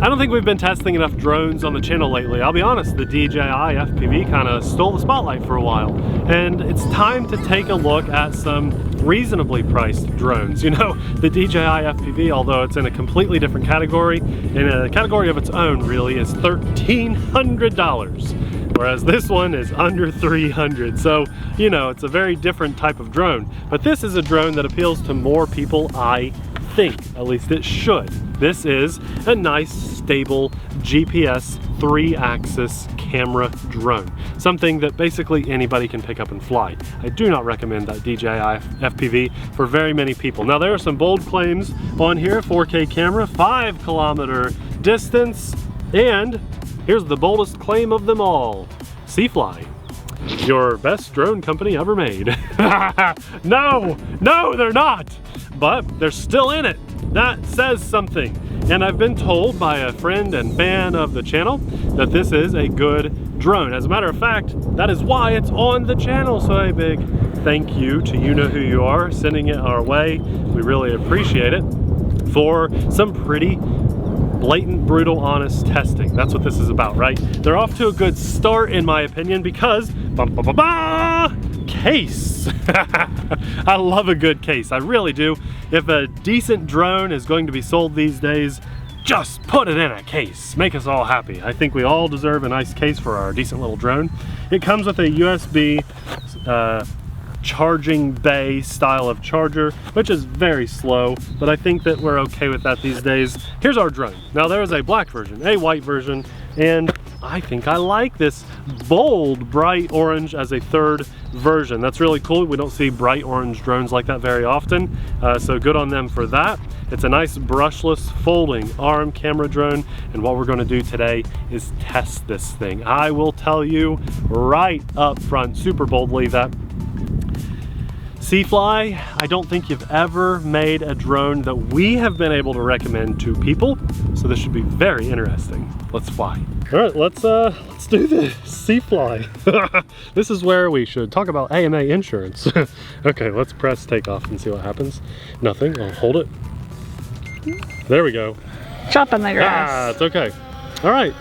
I don't think we've been testing enough drones on the channel lately. I'll be honest, the DJI FPV kind of stole the spotlight for a while. And it's time to take a look at some reasonably priced drones. You know, the DJI FPV, although it's in a completely different category, in a category of its own really, is $1,300. Whereas this one is under $300. So, you know, it's a very different type of drone. But this is a drone that appeals to more people, I think. At least it should. This is a nice, stable GPS 3-axis camera drone. Something that basically anybody can pick up and fly. I do not recommend that DJI FPV for very many people. Now there are some bold claims on here. 4K camera, 5-kilometer distance, and here's the boldest claim of them all. Seafly, your best drone company ever made. No, they're not. But they're still in it. That says something. And I've been told by a friend and fan of the channel that this is a good drone. As a matter of fact, that is why it's on the channel. So a big thank you to you know who you are sending it our way. We really appreciate it for some pretty blatant, brutal, honest testing. That's what this is about, right? They're off to a good start in my opinion because case. I love a good case, I really do. If a decent drone is going to be sold these days, just put it in a case. Make us all happy. I think we all deserve a nice case for our decent little drone. It comes with a USB charging bay style of charger, which is very slow, but I think that we're okay with that these days. Here's our drone. Now there is a black version, a white version, and I think I like this bold bright orange as a third version. That's really cool. We don't see bright orange drones like that very often, so good on them for that. It's a nice brushless folding arm camera drone, and what we're going to do today is test this thing. I will tell you right up front super boldly that Seafly, I don't think you've ever made a drone that we have been able to recommend to people, so this should be very interesting. Let's fly. All right, let's do this. Seafly. This is where we should talk about AMA insurance. Okay, let's press takeoff and see what happens. Nothing. I'll hold it. There we go. Chopping the grass. Ah, it's okay. All right.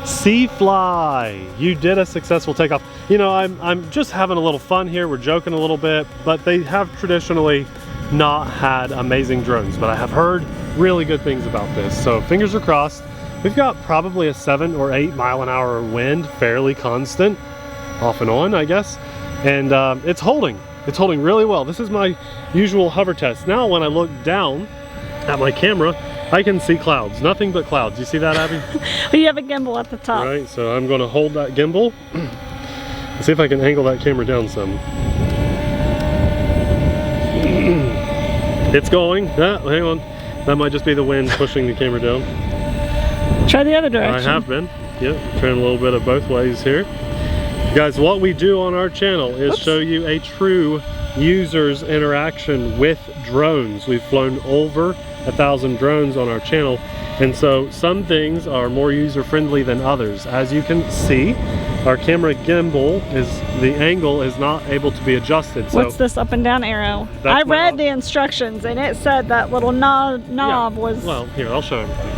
Seafly, you did a successful takeoff. You know, I'm just having a little fun here. We're joking a little bit, but they have traditionally not had amazing drones, but I have heard really good things about this. So fingers are crossed. We've got probably a 7 or 8 mile-an-hour wind, fairly constant, off and on, I guess. And it's holding really well. This is my usual hover test. Now when I look down at my camera, I can see clouds, nothing but clouds. You see that, Abby? Well, you have a gimbal at the top. Right, so I'm gonna hold that gimbal. Let's see if I can angle that camera down some. It's going. Hang on. That might just be the wind pushing the camera down. Try the other direction. I have been. Yep, trying a little bit of both ways here. Guys, what we do on our channel is show you a true user's interaction with drones. We've flown over 1,000 drones on our channel, and so some things are more user-friendly than others. As you can see, our camera gimbal the angle is not able to be adjusted. So what's this up and down arrow? I read the instructions and it said that little knob was... Well, here, I'll show everything.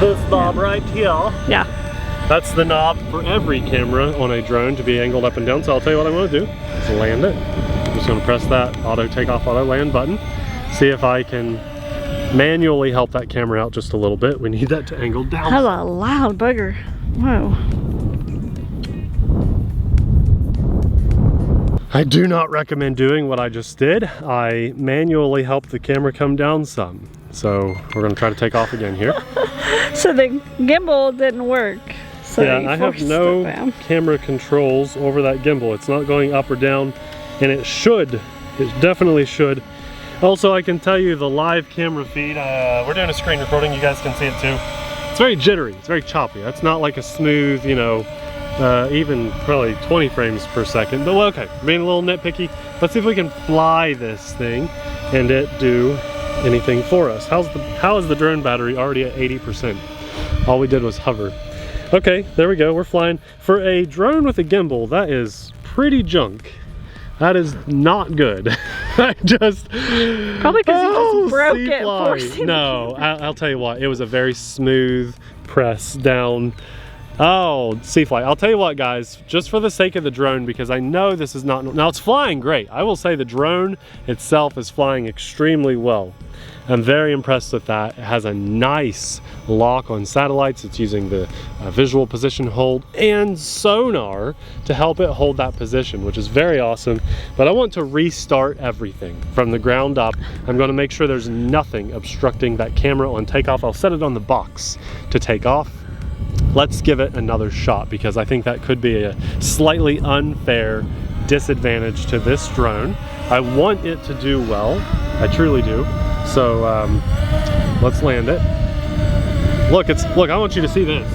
This knob right here. Yeah. That's the knob for every camera on a drone to be angled up and down. So I'll tell you what I'm going to do is land it. I'm just going to press that auto takeoff, auto land button. See if I can manually help that camera out just a little bit. We need that to angle down. That's a loud booger. Whoa. I do not recommend doing what I just did. I manually helped the camera come down some. So we're going to try to take off again here. So the gimbal didn't work. So yeah, I have no camera controls over that gimbal. It's not going up or down, and it definitely should. Also, I can tell you the live camera feed, we're doing a screen recording, you guys can see it too. It's very jittery, it's very choppy. That's not like a smooth, you know, even probably 20 frames per second. But well, okay, being a little nitpicky. Let's see if we can fly this thing and it do anything for us. How is the drone battery already at 80%? All we did was hover. Okay, there we go, we're flying. For a drone with a gimbal, that is pretty junk. That is not good. I just... Probably because you just broke it forcing No, I'll tell you what. It was a very smooth press down. Oh, C-fly. I'll tell you what, guys. Just for the sake of the drone, because I know this is not... Now, it's flying great. I will say the drone itself is flying extremely well. I'm very impressed with that. It has a nice lock on satellites. It's using the visual position hold and sonar to help it hold that position, which is very awesome. But I want to restart everything from the ground up. I'm going to make sure there's nothing obstructing that camera on takeoff. I'll set it on the box to take off. Let's give it another shot, because I think that could be a slightly unfair disadvantage to this drone. I want it to do well. I truly do. So let's land it. Look, I want you to see this.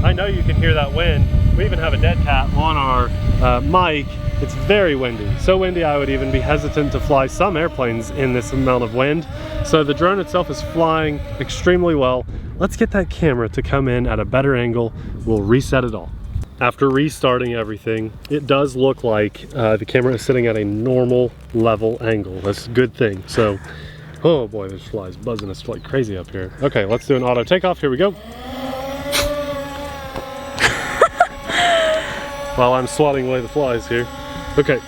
I know you can hear that wind. We even have a dead cat on our mic. It's very windy. So windy I would even be hesitant to fly some airplanes in this amount of wind. So the drone itself is flying extremely well. Let's get that camera to come in at a better angle. We'll reset it all. After restarting everything, it does look like the camera is sitting at a normal level angle. That's a good thing. So, oh boy, there's flies buzzing us like crazy up here. Okay, let's do an auto takeoff. Here we go. While I'm swatting away the flies here. Okay,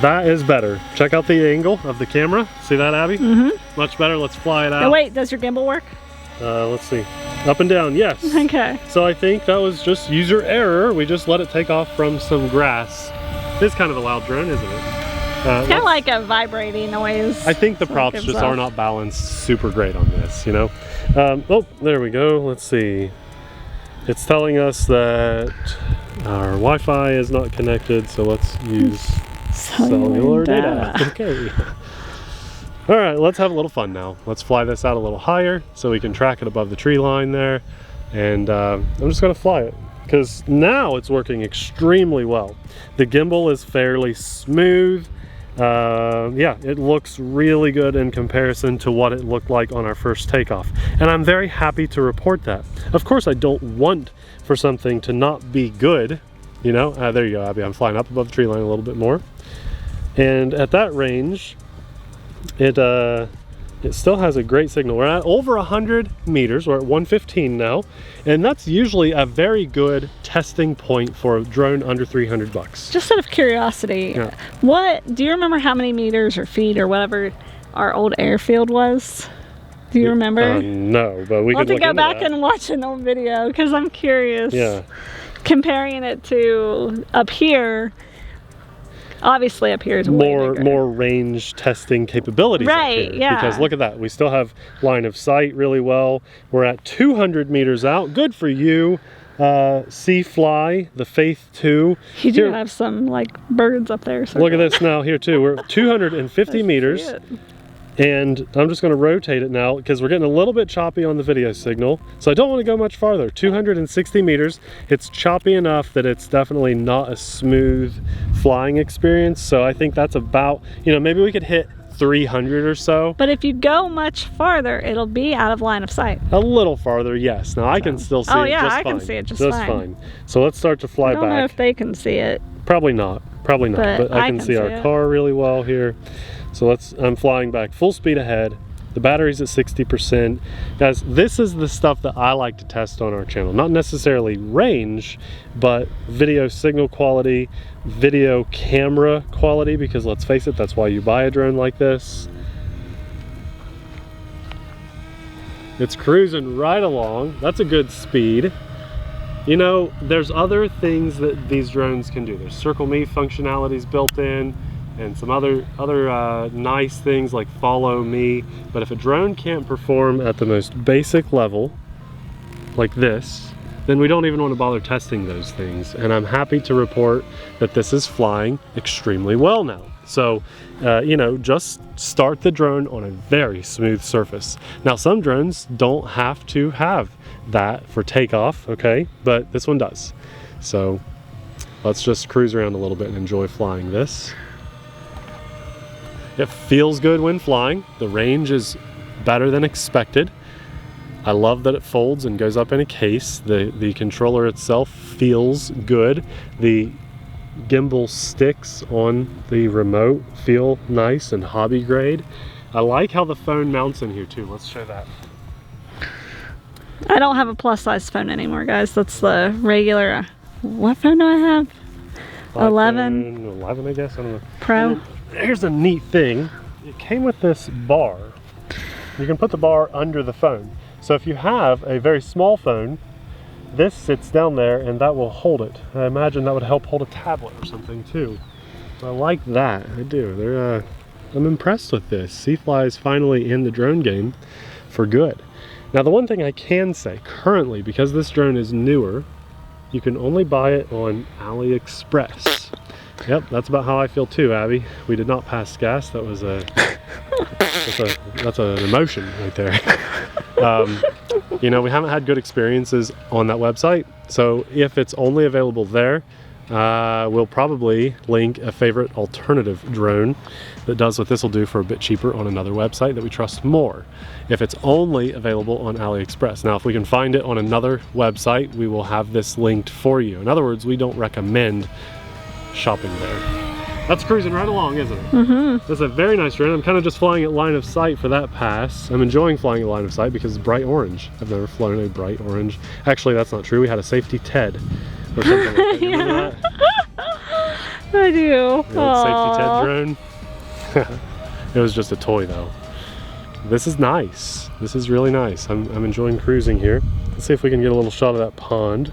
that is better. Check out the angle of the camera. See that, Abby? Mm-hmm. Much better. Let's fly it out. Oh, wait, does your gimbal work? Let's see. Up and down, yes. Okay. So I think that was just user error. We just let it take off from some grass. It's kind of a loud drone, isn't it? It's kind of like a vibrating noise. I think the props just are not balanced super great on this, you know? Oh, there we go. Let's see. It's telling us that our Wi-Fi is not connected, so let's use cellular data. Okay. All right, let's have a little fun now. Let's fly this out a little higher so we can track it above the tree line there. And I'm just gonna fly it, because now it's working extremely well. The gimbal is fairly smooth. Yeah, it looks really good in comparison to what it looked like on our first takeoff. And I'm very happy to report that. Of course, I don't want for something to not be good, you know? There you go, Abby. I'm flying up above the tree line a little bit more. And at that range, it still has a great signal. We're at over 100 meters. We're at 115 now, and that's usually a very good testing point for a drone under 300 bucks. Just out of curiosity, yeah. What do you remember how many meters or feet or whatever our old airfield was? Do you remember? No, but we we'll could have to go back that. And watch an old video, because I'm curious. Yeah. Comparing it to up here. Obviously up here is way bigger. More range testing capabilities, right? Up here, yeah. Because look at that, we still have line of sight really well. We're at 200 meters out. Good for you, C-Fly, the Faith 2. You do have some like birds up there. Look at this now here too. We're at 250 meters. It. And I'm just going to rotate it now, because we're getting a little bit choppy on the video signal. So I don't want to go much farther. 260 meters. It's choppy enough that it's definitely not a smooth flying experience. So I think that's about, you know, maybe we could hit 300 or so. But if you go much farther, it'll be out of line of sight. A little farther, yes. Now I can still see it just fine. I can see it just fine. So let's start to fly back. I don't know if they can see it. Probably not. Probably not. But I can see our car really well here. So I'm flying back full speed ahead. The battery's at 60%. Guys, this is the stuff that I like to test on our channel. Not necessarily range, but video signal quality, video camera quality, because let's face it, that's why you buy a drone like this. It's cruising right along. That's a good speed. You know, there's other things that these drones can do. There's Circle Me functionalities built in, and some other nice things like Follow Me. But if a drone can't perform at the most basic level, like this, then we don't even want to bother testing those things. And I'm happy to report that this is flying extremely well now. So, you know, just start the drone on a very smooth surface. Now, some drones don't have to have that for takeoff, okay? But this one does. So let's just cruise around a little bit and enjoy flying this. It feels good when flying. The range is better than expected. I love that it folds and goes up in a case. The controller itself feels good. The gimbal sticks on the remote feel nice and hobby grade. I like how the phone mounts in here too. Let's show that. I don't have a plus size phone anymore, guys. That's the regular. What phone do I have? 11. 11, I guess. I don't know. Pro. Here's a neat thing. It came with this bar. You can put the bar under the phone. So if you have a very small phone, this sits down there and that will hold it. I imagine that would help hold a tablet or something too. I like that. I do. I'm impressed with this. C-Fly is finally in the drone game for good. Now the one thing I can say currently, because this drone is newer, you can only buy it on AliExpress. Yep, that's about how I feel too, Abby. We did not pass gas. That was that's an emotion right there. You know, we haven't had good experiences on that website. So if it's only available there, we'll probably link a favorite alternative drone that does what this will do for a bit cheaper on another website that we trust more, if it's only available on AliExpress. Now, if we can find it on another website, we will have this linked for you. In other words, we don't recommend shopping there. That's cruising right along, isn't it? Mm-hmm. That's a very nice drone. I'm kind of just flying at line of sight for that pass. I'm enjoying flying at line of sight because it's bright orange. I've never flown a bright orange. Actually, that's not true. We had a safety TED or something like that. You remember that? I do. Safety TED drone. It was just a toy though. This is nice. This is really nice. I'm enjoying cruising here. Let's see if we can get a little shot of that pond.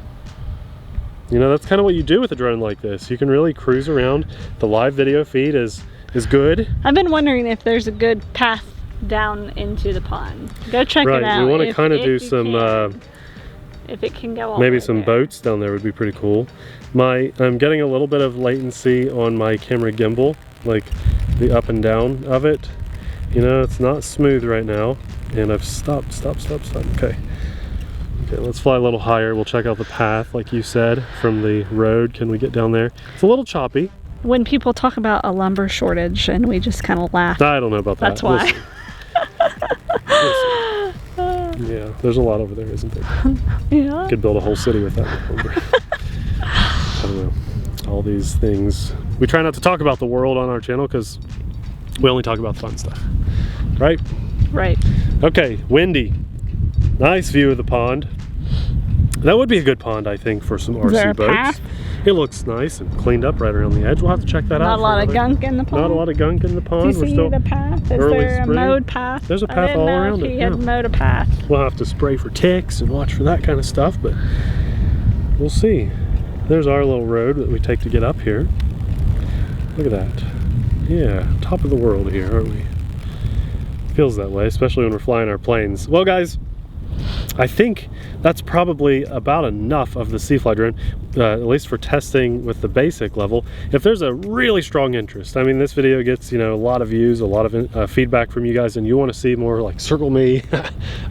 You know, that's kind of what you do with a drone like this. You can really cruise around. The live video feed is good. I've been wondering if there's a good path down into the pond. Go check it out. Right, we want to kind of do some if it can go all maybe some boats down there would be pretty cool. I'm getting a little bit of latency on my camera gimbal, like the up and down of it. You know, it's not smooth right now. And I've stopped. Okay, let's fly a little higher. We'll check out the path, like you said, from the road. Can we get down there? It's a little choppy. When people talk about a lumber shortage and we just kind of laugh. I don't know about that. That's why. Yeah, there's a lot over there, isn't there? Yeah. Could build a whole city with that lumber. I don't know. All these things. We try not to talk about the world on our channel because we only talk about fun stuff. Right? Right. Okay, windy. Nice view of the pond. That would be a good pond, I think, for some RC boats. Path? It looks nice and cleaned up right around the edge. We'll have to check that out. Not a lot of gunk in the pond? Not a lot of gunk in the pond. Do you see the path? Is there a mowed path? There's a path all around it. I didn't know if he had mowed a path. We'll have to spray for ticks and watch for that kind of stuff, but we'll see. There's our little road that we take to get up here. Look at that. Yeah, top of the world here, aren't we? Feels that way, especially when we're flying our planes. Well, guys, I think that's probably about enough of the C-Fly drone, at least for testing with the basic level. If there's a really strong interest, I mean, this video gets, you know, a lot of views, a lot of feedback from you guys, and you want to see more like circle me,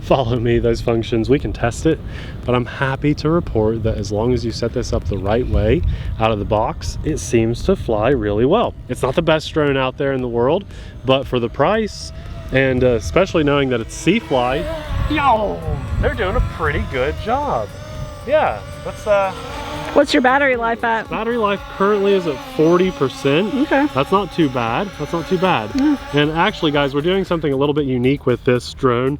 follow me, those functions, we can test it. But I'm happy to report that as long as you set this up the right way out of the box, it seems to fly really well. It's not the best drone out there in the world, but for the price, and especially knowing that it's C-Fly, yo, they're doing a pretty good job. Yeah, let's What's your battery life at? Battery life currently is at 40%. Okay. That's not too bad. That's not too bad. Yeah. And actually, guys, we're doing something a little bit unique with this drone,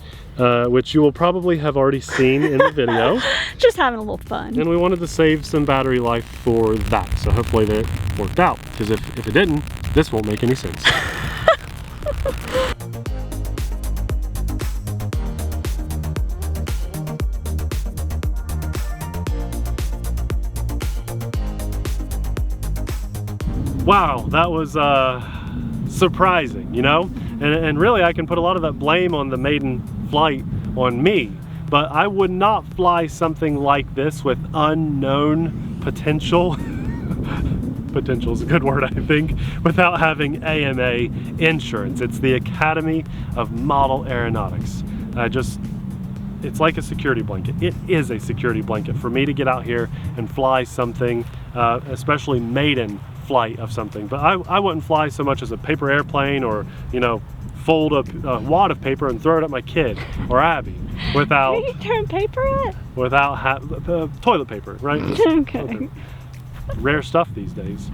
which you will probably have already seen in the video. Just having a little fun. And we wanted to save some battery life for that. So hopefully that worked out. Because if it didn't, this won't make any sense. Wow, that was surprising, you know? And really I can put a lot of that blame on the maiden flight on me, but I would not fly something like this with unknown potential. Potential is a good word, I think, without having AMA insurance. It's the Academy of Model Aeronautics. It's like a security blanket. It is a security blanket for me to get out here and fly something, especially maiden flight of something. But I wouldn't fly so much as a paper airplane, or, you know, fold a wad of paper and throw it at my kid or Abby without. What are you throwing paper at? Without toilet paper, right? Okay. rare stuff these days,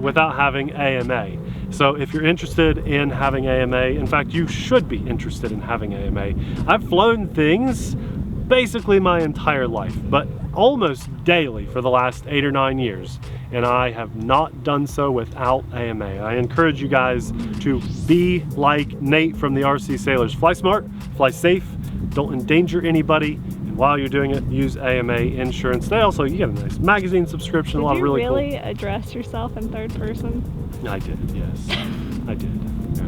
without having AMA. So if you're interested in having AMA, in fact, you should be interested in having AMA. I've flown things basically my entire life, but almost daily for the last 8 or 9 years, and I have not done so without AMA. I encourage you guys to be like Nate from the RC Sailors. Fly smart, fly safe, don't endanger anybody, and while you're doing it, use AMA insurance. You get a nice magazine subscription, a lot of really cool. Did you really address yourself in third person? I did, yes. I did. Yeah.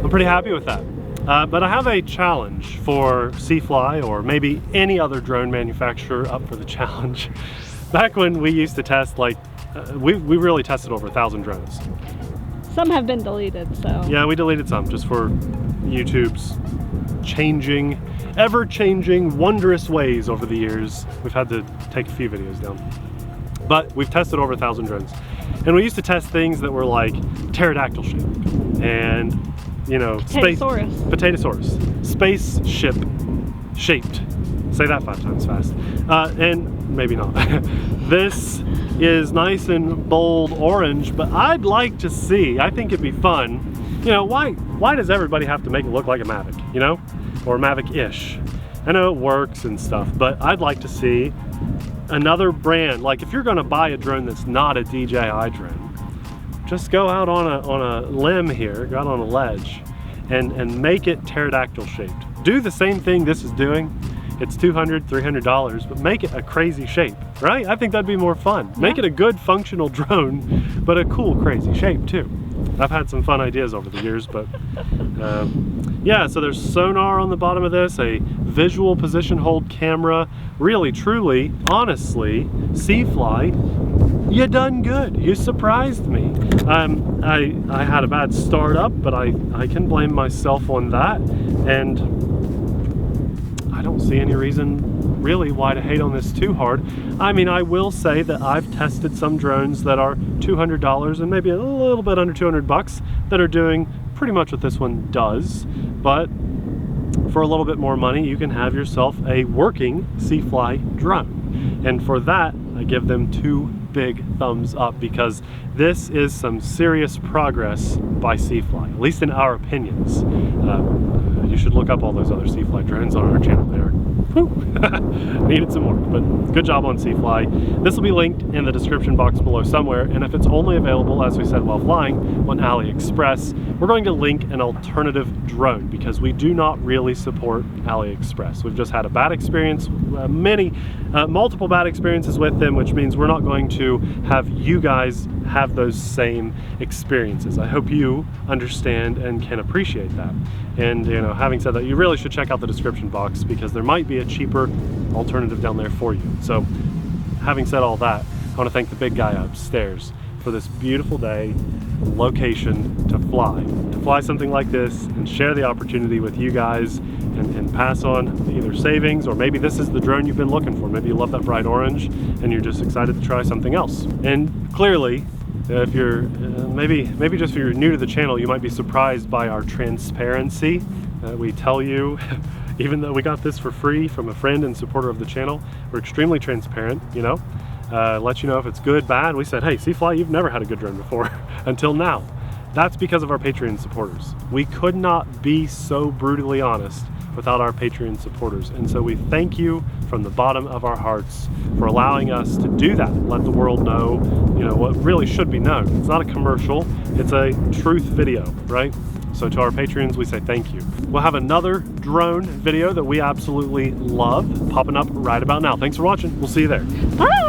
I'm pretty happy with that. But I have a challenge for Seafly, or maybe any other drone manufacturer up for the challenge. Back when we used to test, like, we really tested over 1,000 drones. Some have been deleted, so. Yeah, we deleted some just for YouTube's ever-changing, wondrous ways over the years. We've had to take a few videos down. But we've tested over 1,000 drones. And we used to test things that were like pterodactyl shaped and, you know, Potatosaurus. Spaceship shaped. Say that 5 times fast. And maybe not. This is nice and bold orange, but I'd like to see, I think it'd be fun, you know, why does everybody have to make it look like a Mavic, you know? Or Mavic-ish. I know it works and stuff, but I'd like to see another brand. Like, if you're gonna buy a drone that's not a DJI drone, just go out on a limb here, go out on a ledge, and make it pterodactyl shaped. Do the same thing this is doing. It's $200, $300, but make it a crazy shape, right? I think that'd be more fun. Yeah. Make it a good functional drone, but a cool, crazy shape too. I've had some fun ideas over the years, but yeah, so there's sonar on the bottom of this, a visual position hold camera. Really, truly, honestly, Seafly, you done good. You surprised me. I had a bad startup, but I can blame myself on that, and I don't see any reason really why to hate on this too hard. I mean, I will say that I've tested some drones that are $200 and maybe a little bit under 200 bucks that are doing pretty much what this one does, but for a little bit more money you can have yourself a working Seafly drone, and for that I give them 2 big thumbs up, because this is some serious progress by Seafly, at least in our opinions. You should look up all those other Seafly drones on our channel there. Needed some more, but good job on Seafly. This will be linked in the description box below somewhere, and if it's only available, as we said, while flying on AliExpress, we're going to link an alternative drone, because we do not really support AliExpress. We've just had a bad experience, multiple bad experiences with them, which means we're not going to have you guys have those same experiences. I hope you understand and can appreciate that. And, you know, having said that, you really should check out the description box, because there might be a cheaper alternative down there for you. So, having said all that, I want to thank the big guy upstairs for this beautiful day, location to fly something like this and share the opportunity with you guys, and pass on either savings, or maybe this is the drone you've been looking for. Maybe you love that bright orange and you're just excited to try something else. And clearly, if you're maybe just if you're new to the channel, you might be surprised by our transparency. We tell you, even though we got this for free from a friend and supporter of the channel, we're extremely transparent, you know. Let you know if it's good, bad. We said, hey, Seafly, you've never had a good drone before until now. That's because of our Patreon supporters. We could not be so brutally honest without our Patreon supporters, and so we thank you from the bottom of our hearts for allowing us to do that. Let the world know, you know, what really should be known. It's not a commercial, it's a truth video, right? So to our Patreons, we say thank you. We'll have another drone video that we absolutely love popping up right about now. Thanks for watching. We'll see you there. Bye.